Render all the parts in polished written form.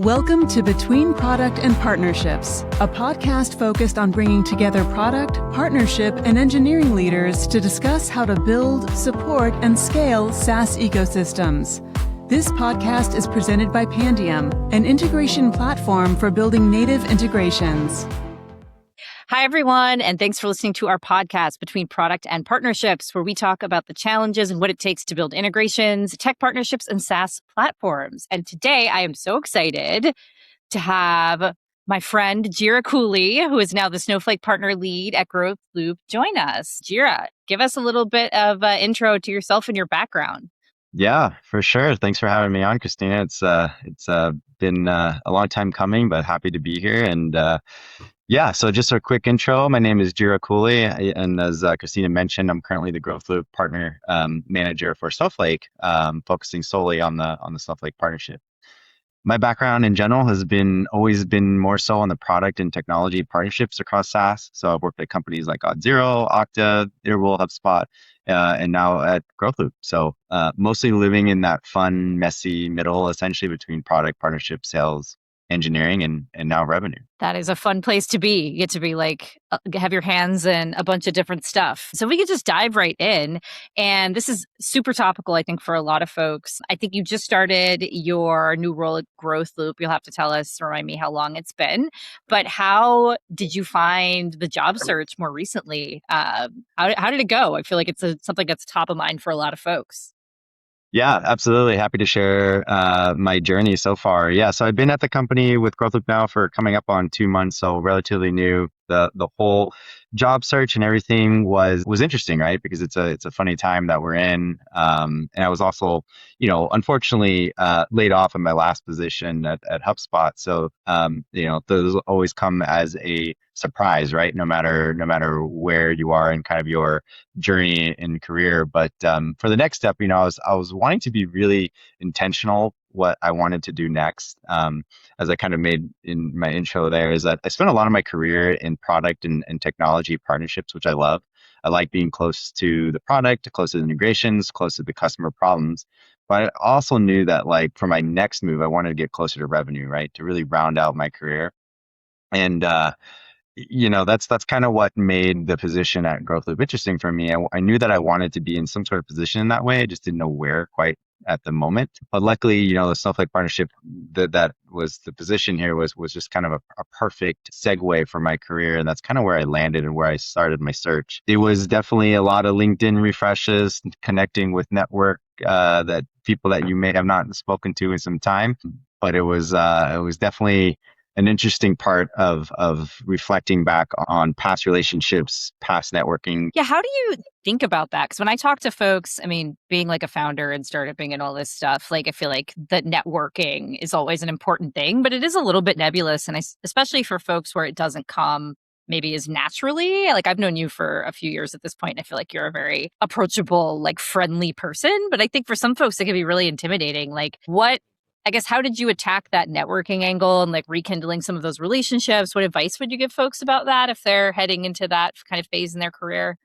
Welcome to Between Product and Partnerships, a podcast focused on bringing together product, partnership, and engineering leaders to discuss how to build, support, and scale SaaS ecosystems. This podcast is presented by Pandium, an integration platform for building native integrations. Hi, everyone, and thanks for listening to our podcast, Between Product and Partnerships, where we talk about the challenges and what it takes to build integrations, tech partnerships, and SaaS platforms. And today, I am so excited to have my friend, Jira Cooley, who is now the Snowflake Partner Lead at GrowthLoop, join us. Jira, give us a little bit of intro to yourself and your background. Yeah, for sure. Thanks for having me on, Christina. It's been a long time coming, but happy to be here. And yeah, so just a quick intro. My name is Jira Cooley, and as Christina mentioned, I'm currently the GrowthLoop partner manager for Snowflake, focusing solely on the Snowflake partnership. My background in general has always been more so on the product and technology partnerships across SaaS. So I've worked at companies like Auth0, Okta, Earwolf, HubSpot, and now at GrowthLoop. So mostly living in that fun, messy middle, essentially between product, partnership, sales, engineering, and now revenue. That is a fun place to be. You get to be have your hands in a bunch of different stuff. So we could just dive right in. And this is super topical, I think, for a lot of folks. I think you just started your new role at GrowthLoop. You'll have to tell us, remind me how long it's been. But how did you find the job search more recently? How did it go? I feel like it's something that's top of mind for a lot of folks. Yeah, absolutely. Happy to share my journey so far. Yeah, so I've been at the company with GrowthLoop now for coming up on 2 months, so relatively new. The whole job search and everything was interesting, right? Because it's a funny time that we're in. And I was also, unfortunately laid off in my last position at HubSpot. So those always come as a surprise, right? No matter where you are in kind of your journey and career. But for the next step, I was wanting to be really intentional what I wanted to do next. As I kind of made in my intro there, is that I spent a lot of my career in product and technology partnerships, which I love. I like being close to the product, close to the integrations, close to the customer problems. But I also knew that for my next move, I wanted to get closer to revenue, right? To really round out my career. And that's kind of what made the position at GrowthLoop interesting for me. I knew that I wanted to be in some sort of position in that way. I just didn't know where quite at the moment. But luckily, the Snowflake partnership that was the position here was just kind of a perfect segue for my career. And that's kind of where I landed and where I started my search. It was definitely a lot of LinkedIn refreshes, connecting with network that people that you may have not spoken to in some time. But it was definitely an interesting part of reflecting back on past relationships, past networking. Yeah, how do you think about that? Because when I talk to folks, being like a founder and startupping and all this stuff, I feel like that networking is always an important thing, but it is a little bit nebulous. And especially for folks where it doesn't come maybe as naturally. I've known you for a few years at this point. I feel like you're a very approachable, friendly person. But I think for some folks, it can be really intimidating. How did you attack that networking angle and rekindling some of those relationships? What advice would you give folks about that if they're heading into that kind of phase in their career?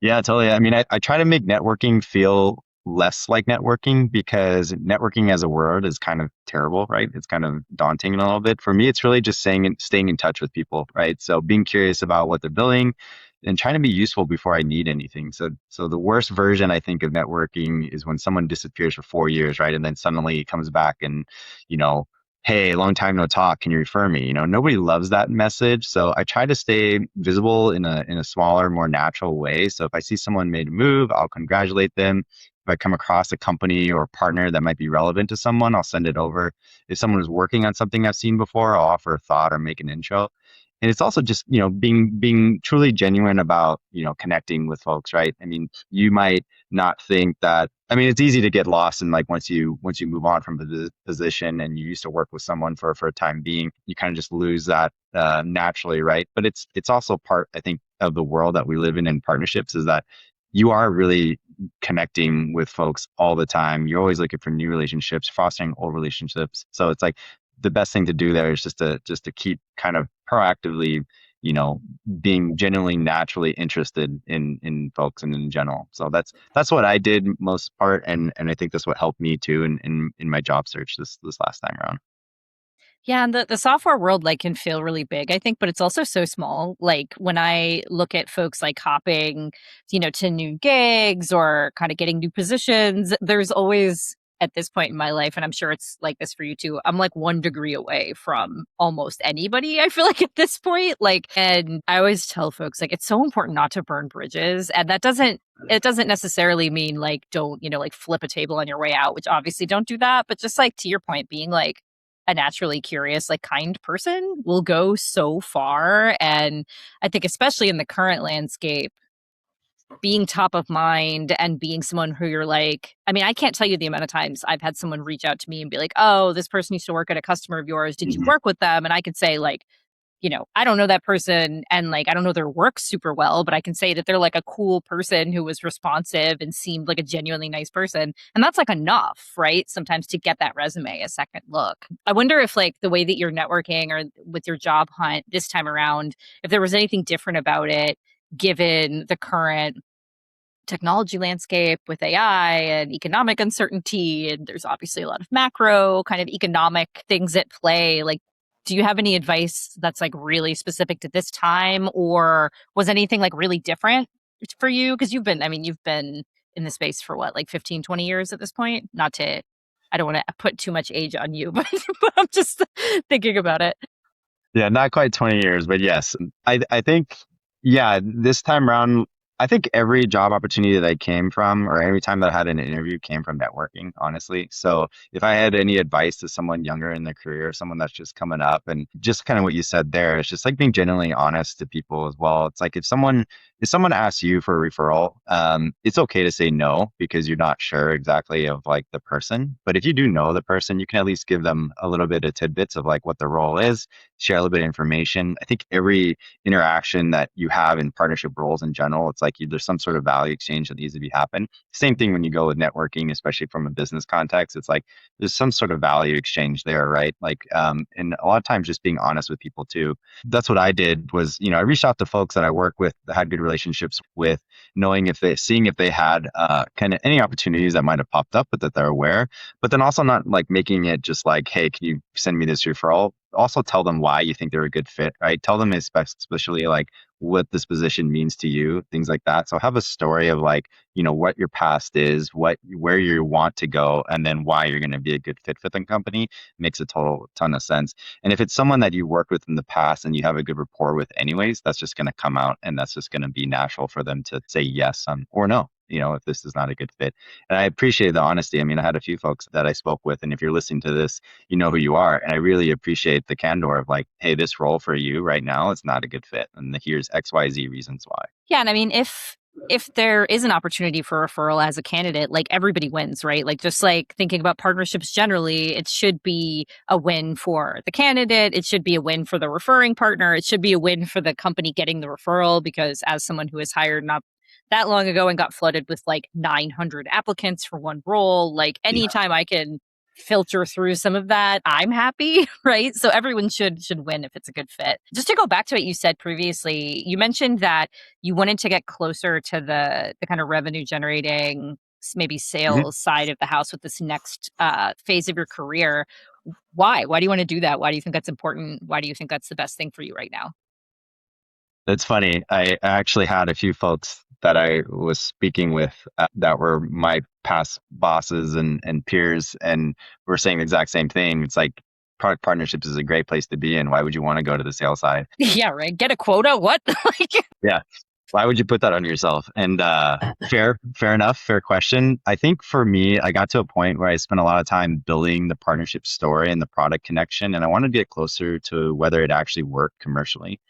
Yeah, totally. I try to make networking feel less like networking, because networking as a word is kind of terrible, right? It's kind of daunting a little bit. For me, it's really just staying in touch with people, right? So being curious about what they're building and trying to be useful before I need anything. So the worst version, I think, of networking is when someone disappears for 4 years, right? And then suddenly comes back and, hey, long time no talk. Can you refer me? Nobody loves that message. So I try to stay visible in a smaller, more natural way. So if I see someone made a move, I'll congratulate them. If I come across a company or partner that might be relevant to someone, I'll send it over. If someone is working on something I've seen before, I'll offer a thought or make an intro. And it's also just, being truly genuine about, connecting with folks, right? You might not think that, it's easy to get lost in once you move on from the position and you used to work with someone for a time being, you kind of just lose that naturally, right? But it's also part, I think, of the world that we live in partnerships, is that you are really connecting with folks all the time. You're always looking for new relationships, fostering old relationships. So it's the best thing to do there is just to keep kind of proactively, being genuinely naturally interested in folks and in general. So that's what I did most part, and I think that's what helped me too in my job search this last time around. Yeah, and the software world like can feel really big, I think, but it's also so small. Like when I look at folks like hopping, to new gigs or kind of getting new positions, there's always at this point in my life, and I'm sure it's like this for you too, I'm like 1 degree away from almost anybody, I feel like at this point. Like, and I always tell folks like it's so important not to burn bridges. And it doesn't necessarily mean like don't, like flip a table on your way out, which obviously don't do that. But just like to your point, being like a naturally curious, like kind person will go so far. And I think, especially in the current landscape, being top of mind and being someone who you're like, I mean, I can't tell you the amount of times I've had someone reach out to me and be like, oh, this person used to work at a customer of yours. Did you Mhm. work with them? And I could say, like, I don't know that person and like I don't know their work super well, but I can say that they're like a cool person who was responsive and seemed like a genuinely nice person. And that's like enough, right? Sometimes to get that resume a second look. I wonder if like the way that you're networking or with your job hunt this time around, if there was anything different about it, given the current technology landscape with AI and economic uncertainty. And there's obviously a lot of macro kind of economic things at play. Like, do you have any advice that's like really specific to this time, or was anything like really different for you? Because you've been in the space for what, like 15, 20 years at this point? I don't want to put too much age on you, but I'm just thinking about it. Yeah, not quite 20 years, but yes. I think, yeah, this time around, I think every job opportunity that I came from, or every time that I had an interview, came from networking, honestly. So if I had any advice to someone younger in their career, someone that's just coming up, and just kind of what you said there, it's just like being genuinely honest to people as well. It's like if someone asks you for a referral, it's okay to say no because you're not sure exactly of like the person. But if you do know the person, you can at least give them a little bit of tidbits of like what the role is, share a little bit of information. I think every interaction that you have in partnership roles in general, it's like there's some sort of value exchange that needs to be happen. Same thing when you go with networking, especially from a business context. It's like there's some sort of value exchange there, right? Like, and a lot of times just being honest with people too. That's what I did was, I reached out to folks that I work with, that had good relationships with, seeing if they had kind of any opportunities that might have popped up, but that they're aware. But then also not like making it just like, hey, can you send me this referral? Also tell them why you think they're a good fit, right? Tell them especially like what this position means to you, things like that. So have a story of like, what your past is, where you want to go, and then why you're going to be a good fit for the company. Makes a total ton of sense. And if it's someone that you worked with in the past and you have a good rapport with anyways, that's just going to come out, and that's just going to be natural for them to say yes, or no, if this is not a good fit. And I appreciate the honesty. I mean, I had a few folks that I spoke with, and if you're listening to this, you know who you are. And I really appreciate the candor of like, hey, this role for you right now is not a good fit. And here's XYZ reasons why. Yeah, and I mean, if there is an opportunity for referral as a candidate, like everybody wins, right? Like just like thinking about partnerships generally, it should be a win for the candidate. It should be a win for the referring partner. It should be a win for the company getting the referral, because as someone who was hired not that long ago and got flooded with like 900 applicants for one role, like Yeah. anytime I can filter through some of that, I'm happy, right? So everyone should win if it's a good fit. Just to go back to what you said previously, you mentioned that you wanted to get closer to the kind of revenue generating, maybe Mhm. sales side of the house with this next phase of your career. Why do you want to do that? Why do you think that's important? Why do you think that's the best thing for you right now? That's funny. I actually had a few folks that I was speaking with that were my past bosses and peers, and were saying the exact same thing. It's like product partnerships is a great place to be in. Why would you want to go to the sales side? Yeah, right. Get a quota. What? Like, Yeah. Why would you put that on yourself? And fair enough, fair question. I think for me, I got to a point where I spent a lot of time building the partnership story and the product connection, and I wanted to get closer to whether it actually worked commercially.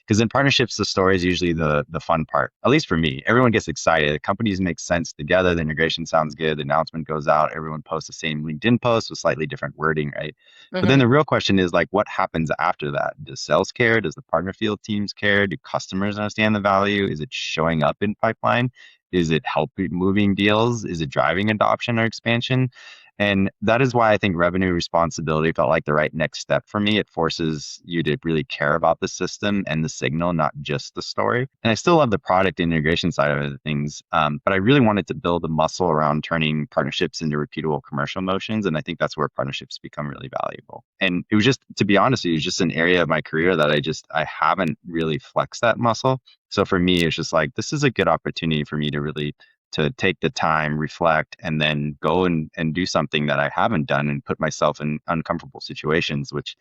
Because in partnerships, the story is usually the fun part. At least for me, everyone gets excited. The companies make sense together. The integration sounds good. The announcement goes out. Everyone posts the same LinkedIn post with slightly different wording, right? But then mhm. the real question is like, what happens after that? Does sales care? Does the partner field teams care? Do customers understand the value? Is it showing up in pipeline? Is it helping moving deals? Is it driving adoption or expansion? And that is why I think revenue responsibility felt like the right next step for me. It forces you to really care about the system and the signal, not just the story. And I still love the product integration side of things, but I really wanted to build a muscle around turning partnerships into repeatable commercial motions. And I think that's where partnerships become really valuable. And it was just, to be honest, it was just an area of my career that I haven't really flexed that muscle. So for me, it's just like, this is a good opportunity for me to really to take the time, reflect, and then go and do something that I haven't done and put myself in uncomfortable situations, which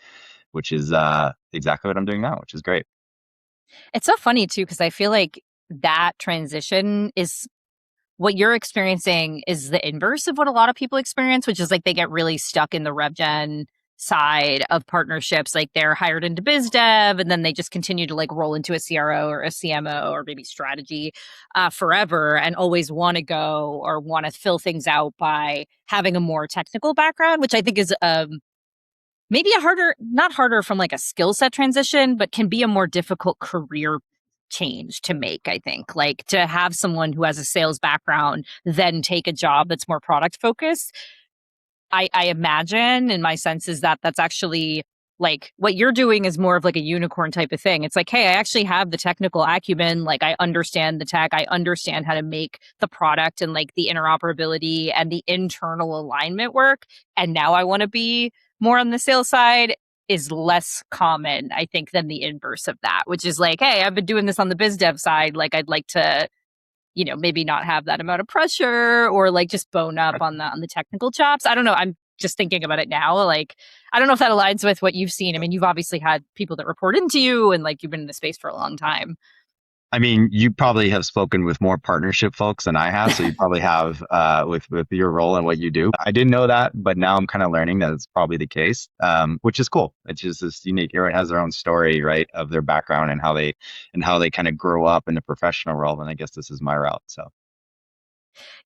is exactly what I'm doing now, which is great. It's so funny too, because I feel like that transition is what you're experiencing is the inverse of what a lot of people experience, which is like they get really stuck in the rev gen side of partnerships. Like they're hired into biz dev and then they just continue to like roll into a CRO or a CMO or maybe strategy forever and always want to go or want to fill things out by having a more technical background, which I think is maybe a harder, not harder from like a skill set transition, but can be a more difficult career change to make, I think. Like to have someone who has a sales background then take a job that's more product focused. I imagine, and my sense is that that's actually like what you're doing is more of like a unicorn type of thing. It's like, hey, I actually have the technical acumen. Like I understand the tech. I understand how to make the product and like the interoperability and the internal alignment work. And now I want to be more on the sales side is less common, I think, than the inverse of that, which is like, hey, I've been doing this on the biz dev side. Like I'd like to, maybe not have that amount of pressure or like just bone up on the technical chops. I don't know. I'm just thinking about it now. Like, I don't know if that aligns with what you've seen. I mean, you've obviously had people that report into you and like you've been in the space for a long time. I mean, you probably have spoken with more partnership folks than I have, so you probably have with your role and what you do. I didn't know that, but now I'm kind of learning that it's probably the case, which is cool. It's just this unique. Everyone has their own story, right, of their background and how they kind of grow up in a professional role. And I guess this is my route. So.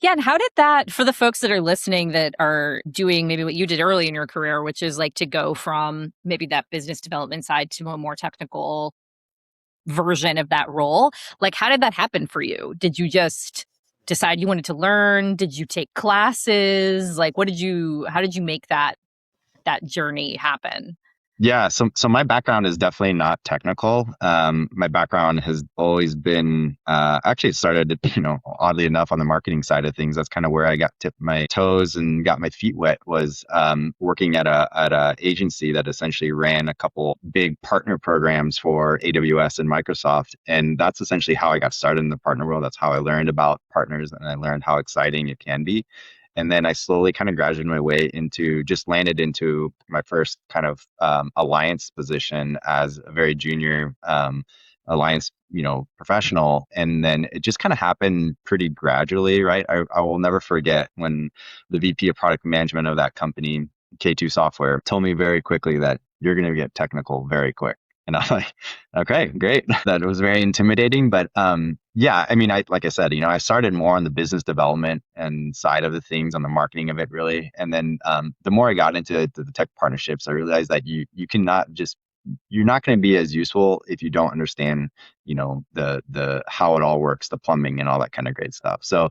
Yeah. And how did that, for the folks that are listening that are doing maybe what you did early in your career, which is like to go from maybe that business development side to a more technical version of that role, like how did that happen for you? Did you just decide you wanted to learn? Did you take classes? Like how did you make that journey happen? Yeah, so my background is definitely not technical. My background has always been actually it started, oddly enough, on the marketing side of things. That's kind of where I got tipped my toes and got my feet wet. Was working at a agency that essentially ran a couple big partner programs for AWS and Microsoft, and that's essentially how I got started in the partner world. That's how I learned about partners, and I learned how exciting it can be. And then I slowly kind of graduated my way into just landed into my first kind of alliance position as a very junior alliance, professional. And then it just kind of happened pretty gradually, right? I will never forget when the VP of product management of that company, K2 Software, told me very quickly that you're going to get technical very quick. And I'm like, okay, great. That was very intimidating. But yeah, I mean, like I said, I started more on the business development and side of the things, on the marketing of it, really. And then the more I got into the tech partnerships, I realized that you cannot just you're not going to be as useful if you don't understand, the how it all works, the plumbing and all that kind of great stuff. So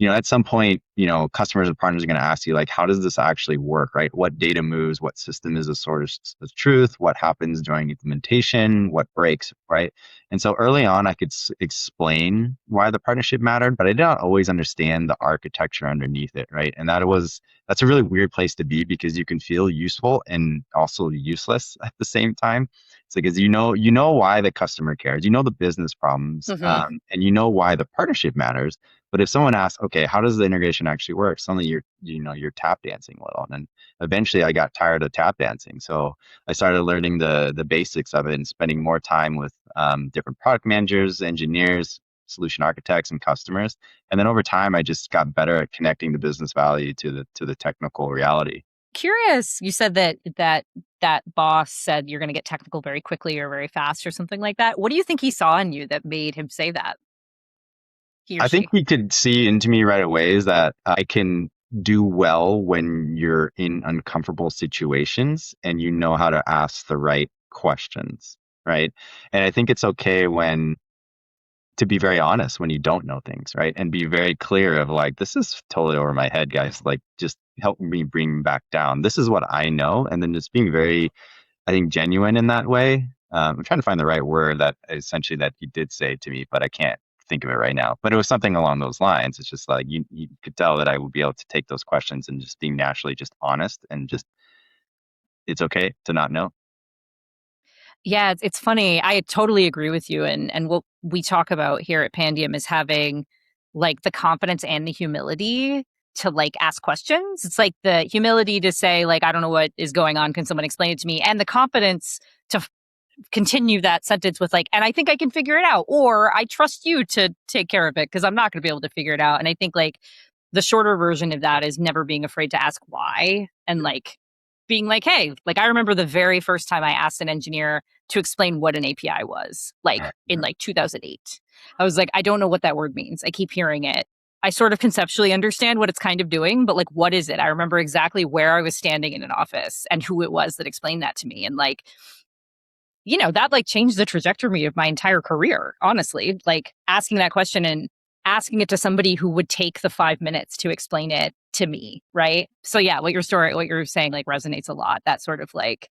at some point, customers and partners are going to ask you, like, how does this actually work, right? What data moves? What system is a source of truth? What happens during implementation? What breaks, right? And so early on, I could explain why the partnership mattered, but I did not always understand the architecture underneath it, right? And that's a really weird place to be because you can feel useful and also useless at the same time. It's because you know why the customer cares, the business problems, and why the partnership matters. But if someone asks, okay, how does the integration actually work? Suddenly you're tap dancing a little. And eventually I got tired of tap dancing. So I started learning the basics of it and spending more time with different product managers, engineers, solution architects, and customers. And then over time, I just got better at connecting the business value to the technical reality. Curious, you said that boss said you're going to get technical very quickly or very fast or something like that. What do you think he saw in you that made him say that? He or I she? think he could see into me right away is that I can do well when you're in uncomfortable situations and you know how to ask the right questions, right? And I think it's okay to be very honest when you don't know things, right? And be very clear of like, this is totally over my head, guys. Like, just help me bring back down. This is what I know. And then just being very, I think, genuine in that way. I'm trying to find the right word that essentially that he did say to me, but I can't think of it right now. But it was something along those lines. It's just like you could tell that I would be able to take those questions and just being naturally just honest and just it's okay to not know. Yeah, it's funny. I totally agree with you. And what we talk about here at Pandium is having like the confidence and the humility to like ask questions. It's like the humility to say, like, I don't know what is going on. Can someone explain it to me? And the confidence to continue that sentence with like, and I think I can figure it out, or I trust you to take care of it because I'm not going to be able to figure it out. And I think like the shorter version of that is never being afraid to ask why and like being like, hey, like I remember the very first time I asked an engineer to explain what an API was, like in like 2008. I was like, I don't know what that word means. I keep hearing it. I sort of conceptually understand what it's kind of doing, but like, what is it? I remember exactly where I was standing in an office and who it was that explained that to me. And like, that like changed the trajectory of my entire career, honestly, like asking that question and asking it to somebody who would take the 5 minutes to explain it to me. Right. So yeah, what you're saying like resonates a lot. That sort of like,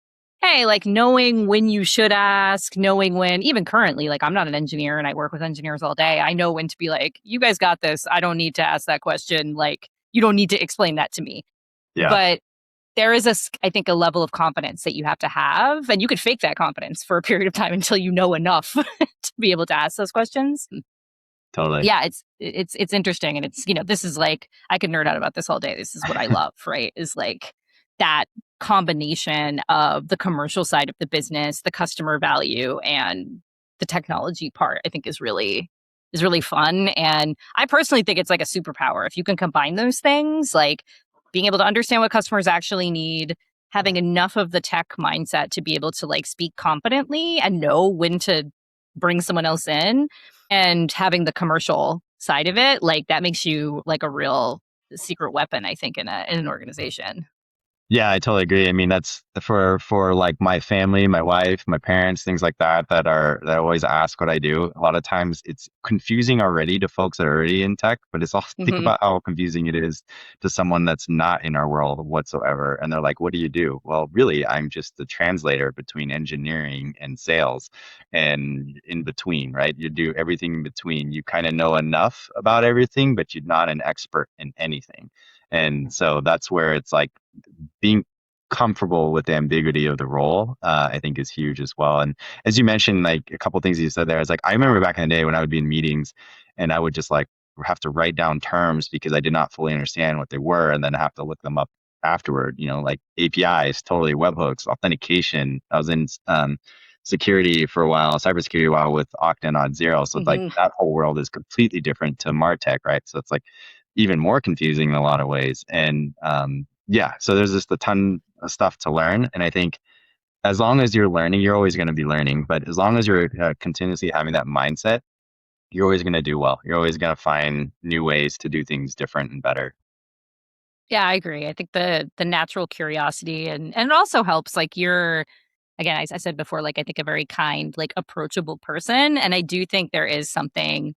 hey, like knowing when you should ask, knowing when, even currently, like I'm not an engineer and I work with engineers all day. I know when to be like, you guys got this. I don't need to ask that question. Like, you don't need to explain that to me. Yeah. But there is I think a level of confidence that you have to have, and you could fake that confidence for a period of time until you know enough to be able to ask those questions. Totally. Yeah, it's interesting, and it's this is like I could nerd out about this all day. This is what I love, right? Is like that combination of the commercial side of the business, the customer value, and the technology part. I think is really fun, and I personally think it's like a superpower if you can combine those things, like being able to understand what customers actually need, having enough of the tech mindset to be able to like speak confidently and know when to bring someone else in, and having the commercial side of it, like that makes you like a real secret weapon, I think, in an organization. Yeah, I totally agree. I mean, that's for like my family, my wife, my parents, things like that always ask what I do. A lot of times it's confusing already to folks that are already in tech, but it's also think Hmm. about how confusing it is to someone that's not in our world whatsoever. And they're like, "What do you do?" Well, really, I'm just the translator between engineering and sales and in between, right? You do everything in between. You kind of know enough about everything, but you're not an expert in anything. And so that's where it's like being comfortable with the ambiguity of the role, I think is huge as well. And as you mentioned, like a couple of things you said there, is like I remember back in the day when I would be in meetings and I would just like have to write down terms because I did not fully understand what they were, and then have to look them up afterward. Like APIs, totally webhooks, authentication. I was in security for a while, cybersecurity a while with Okta and Auth0. So it's like Hmm. that whole world is completely different to Martech, right? So it's like even more confusing in a lot of ways. And yeah, so there's just a ton of stuff to learn. And I think as long as you're learning, you're always going to be learning. But as long as you're continuously having that mindset, you're always going to do well. You're always going to find new ways to do things different and better. Yeah, I agree. I think the natural curiosity, and it also helps like you're, again, I said before, like I think a very kind, like approachable person, and I do think there is something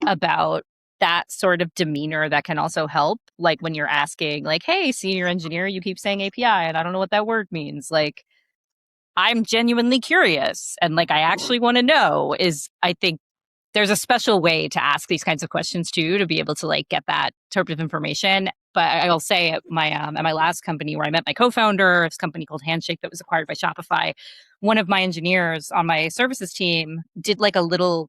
about that sort of demeanor that can also help, like when you're asking like, hey, senior engineer, you keep saying API and I don't know what that word means. Like I'm genuinely curious and like I actually want to know. Is I think there's a special way to ask these kinds of questions too, to be able to like get that type of information. But I'll say at my last company where I met my co-founder, this company called Handshake that was acquired by Shopify, one of my engineers on my services team did like a little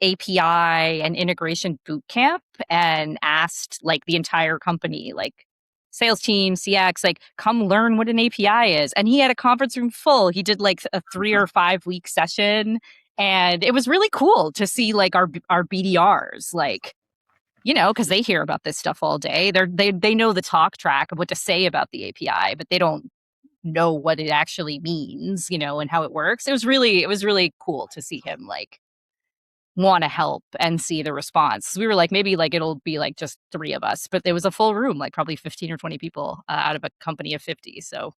API and integration boot camp and asked like the entire company, like sales team, CX, like come learn what an API is. And he had a conference room full. He did like a 3 or 5 week session. And it was really cool to see like our BDRs, like, because they hear about this stuff all day. They know the talk track of what to say about the API, but they don't know what it actually means, and how it works. It was really cool to see him like want to help and see the response. We were like, maybe like it'll be like just three of us, but it was a full room, like probably 15 or 20 people out of a company of 50. So,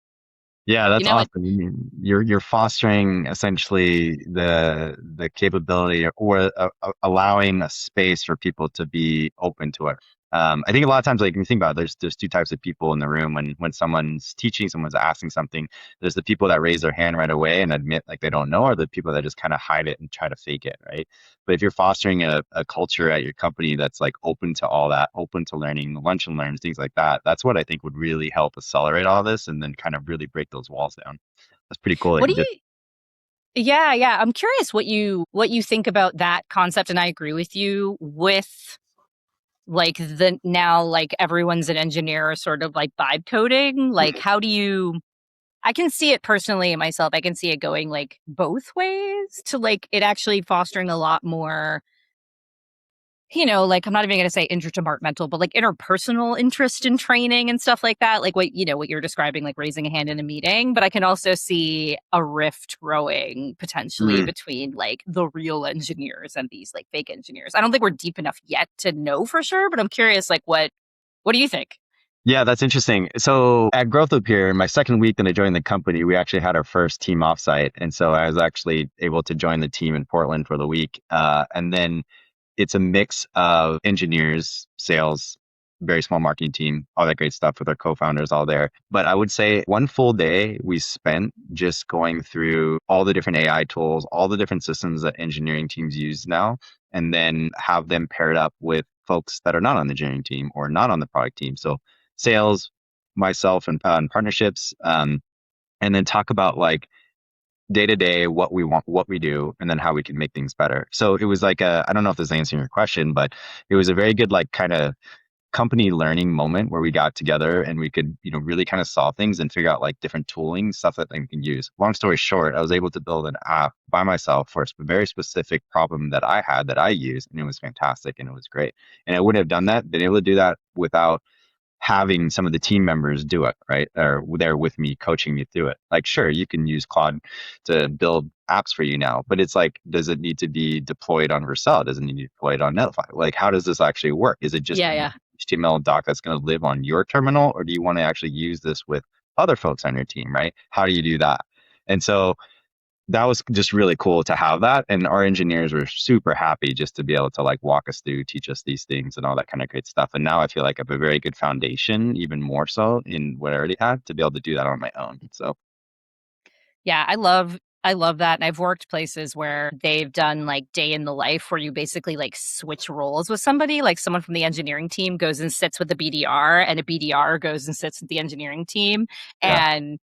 Yeah, that's it, awesome. I mean, you're fostering essentially the capability or allowing a space for people to be open to it. I think a lot of times, like when you think about it, there's two types of people in the room. When someone's teaching, someone's asking something, there's the people that raise their hand right away and admit like they don't know, or the people that just kind of hide it and try to fake it, right? But if you're fostering a culture at your company that's like open to all that, open to learning, lunch and learns, things like that, that's what I think would really help accelerate all this and then kind of really break those walls down. That's pretty cool that What you do did. you Yeah. I'm curious what you think about that concept, and I agree with you with like the now like everyone's an engineer sort of like vibe coding. Like how do you I can see it personally in myself. I can see it going like both ways to like it actually fostering a lot more, like I'm not even going to say interdepartmental, but like interpersonal interest in training and stuff like that. Like what you're describing, like raising a hand in a meeting. But I can also see a rift growing potentially Mm. between like the real engineers and these like fake engineers. I don't think we're deep enough yet to know for sure, but I'm curious, like what do you think? Yeah, that's interesting. So at GrowthLoop here, my second week that I joined the company, we actually had our first team offsite. And so I was actually able to join the team in Portland for the week. And then it's a mix of engineers, sales, very small marketing team, all that great stuff with our co-founders all there. But I would say one full day we spent just going through all the different AI tools, all the different systems that engineering teams use now, and then have them paired up with folks that are not on the engineering team or not on the product team. So sales, myself, and partnerships, and then talk about like day to day what we want, what we do, and then how we can make things better. So it was like I don't know if this is answering your question, but it was a very good like kind of company learning moment where we got together and we could really kind of solve things and figure out like different tooling stuff that they can use. Long story short, I was able to build an app by myself for a very specific problem that I had that I used, and it was fantastic and it was great. And I wouldn't have done that, been able to do that without having some of the team members do it, right? Or they're with me, coaching me through it. Like, sure, you can use Claude to build apps for you now, but it's like, does it need to be deployed on Vercel? Does it need to be deployed on Netlify? Like, how does this actually work? Is it just Yeah, one yeah. HTML doc that's going to live on your terminal, or do you want to actually use this with other folks on your team, right? How do you do that? And so that was just really cool to have that. And our engineers were super happy just to be able to like walk us through, teach us these things and all that kind of great stuff. And now I feel like I have a very good foundation, even more so in what I already had to be able to do that on my own. So Yeah, I love that. And I've worked places where they've done like day in the life where you basically like switch roles with somebody. Like someone from the engineering team goes and sits with the BDR and a BDR goes and sits with the engineering team. yeah, And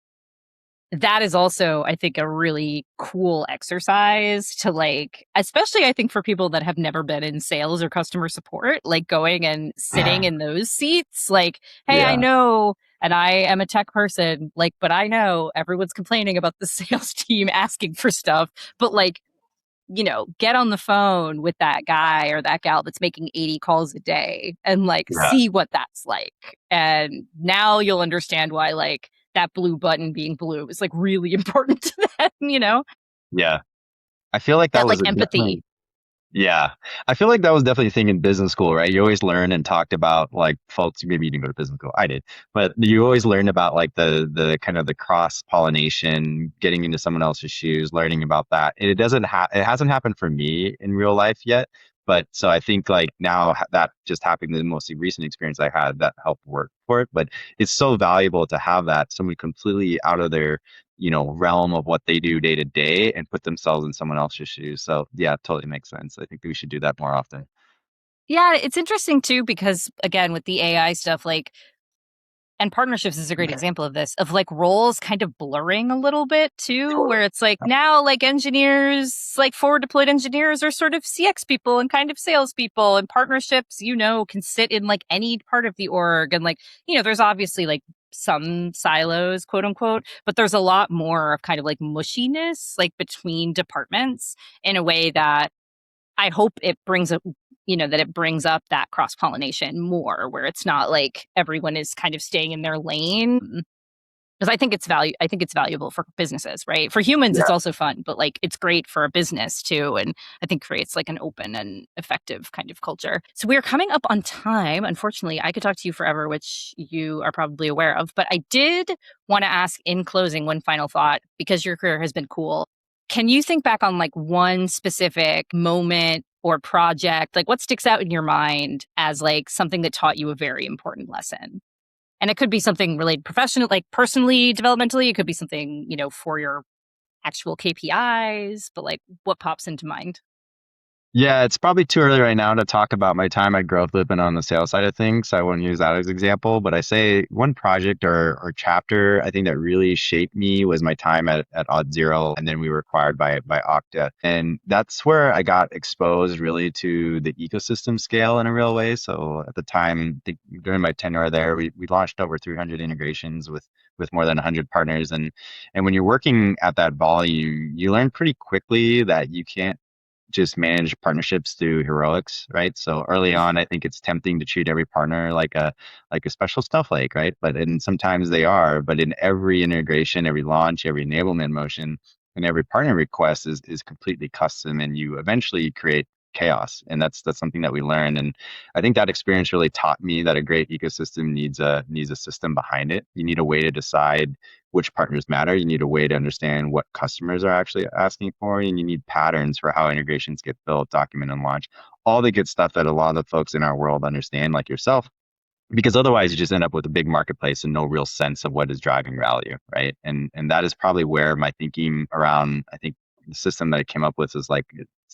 that is also, I think, a really cool exercise to like, especially I think for people that have never been in sales or customer support, like going and sitting in those seats, like, hey, I yeah, know, and I am a tech person, like, but I know everyone's complaining about the sales team asking for stuff, but like, get on the phone with that guy or that gal that's making 80 calls a day and like yeah, see what that's like. And now you'll understand why like that blue button being blue is like really important to them. yeah. I feel like that That was like a empathy. definitely. Yeah. I feel like that was definitely a thing in business school, right? You always learn and talked about like folks, maybe you didn't go to business school. I did. But you always learn about like the kind of the cross pollination, getting into someone else's shoes, learning about that. And it hasn't happened for me in real life yet. But so I think like now that just happened, the most recent experience I had that helped work for it. But it's so valuable to have that someone completely out of their realm of what they do day to day and put themselves in someone else's shoes. So yeah, it totally makes sense. I think we should do that more often. Yeah, it's interesting too because again with the AI stuff, like and partnerships is a great example of this, of like roles kind of blurring a little bit too, Totally. where it's like now like engineers, like forward deployed engineers are sort of CX people and kind of sales people, and partnerships, can sit in like any part of the org. And like, there's obviously like some silos, quote unquote, but there's a lot more of kind of like mushiness like between departments in a way that I hope it brings up, that it brings up that cross pollination more, where it's not like everyone is kind of staying in their lane. Because I think it's valuable for businesses, right? For humans, Yeah. it's also fun, but like it's great for a business too. And I think creates like an open and effective kind of culture. So we're coming up on time. Unfortunately, I could talk to you forever, which you are probably aware of. But I did want to ask in closing one final thought because your career has been cool. Can you think back on like one specific moment or project? Like, what sticks out in your mind as like something that taught you a very important lesson? And it could be something related professionally, like personally, developmentally. It could be something, for your actual KPIs, but like what pops into mind? Yeah, it's probably too early right now to talk about my time at GrowthLoop and on the sales side of things. So I wouldn't use that as example, but I say one project or chapter I think that really shaped me was my time at Auth0, and then we were acquired by Okta. And that's where I got exposed really to the ecosystem scale in a real way. So at the time, I think during my tenure there, we launched over 300 integrations with more than 100 partners. And when you're working at that volume, you learn pretty quickly that you can't just manage partnerships through heroics, right? So early on, I think it's tempting to treat every partner like a special Snowflake, right? And sometimes they are, but in every integration, every launch, every enablement motion, and every partner request is completely custom, and you eventually create chaos. And that's something that we learned. And I think that experience really taught me that a great ecosystem needs a system behind it. You need a way to decide which partners matter. You need a way to understand what customers are actually asking for, and you need patterns for how integrations get built, documented, and launched. All the good stuff that a lot of the folks in our world understand, like yourself, because otherwise you just end up with a big marketplace and no real sense of what is driving value, right? And that is probably where my thinking around, I think, the system that I came up with is like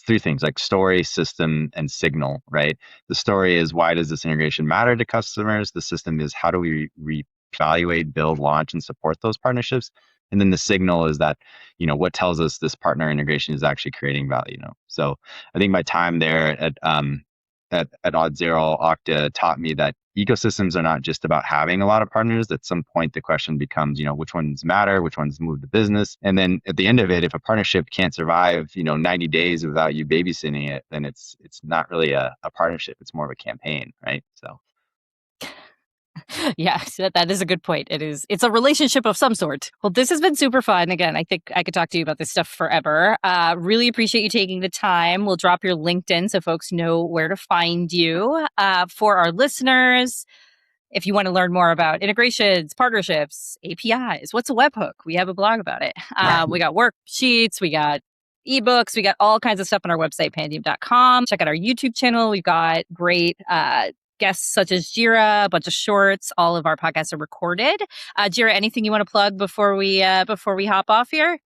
three things, like story, system, and signal, right? The story is, why does this integration matter to customers? The system is, how do we evaluate, build, launch, and support those partnerships? And then the signal is that, what tells us this partner integration is actually creating value. So I think my time there at Auth0, Okta taught me that ecosystems are not just about having a lot of partners. At some point, the question becomes, which ones matter, which ones move the business. And then at the end of it, if a partnership can't survive, 90 days without you babysitting it, then it's not really a partnership. It's more of a campaign, right? So. Yeah, that is a good point. It's a relationship of some sort. Well, this has been super fun. Again, I think I could talk to you about this stuff forever. Really appreciate you taking the time. We'll drop your LinkedIn so folks know where to find you. For our listeners, if you want to learn more about integrations, partnerships, APIs, what's a webhook? We have a blog about it. We got worksheets, we got ebooks, we got all kinds of stuff on our website, pandium.com. Check out our YouTube channel. We've got great guests such as Jira, a bunch of shorts. All of our podcasts are recorded. Jira, anything you want to plug before we hop off here?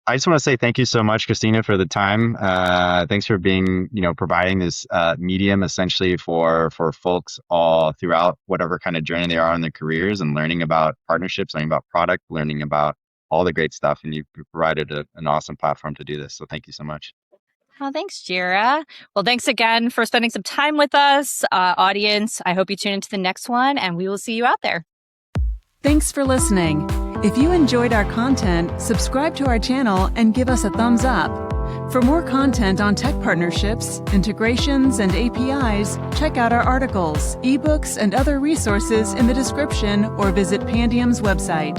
I just want to say thank you so much, Cristina, for the time. Thanks for being, providing this medium essentially for folks all throughout whatever kind of journey they are in their careers, and learning about partnerships, learning about product, learning about all the great stuff. And you've provided an awesome platform to do this. So thank you so much. Oh, thanks, Jira. Well, thanks again for spending some time with us. Audience, I hope you tune into the next one, and we will see you out there. Thanks for listening. If you enjoyed our content, subscribe to our channel and give us a thumbs up. For more content on tech partnerships, integrations, and APIs, check out our articles, ebooks, and other resources in the description, or visit Pandium's website.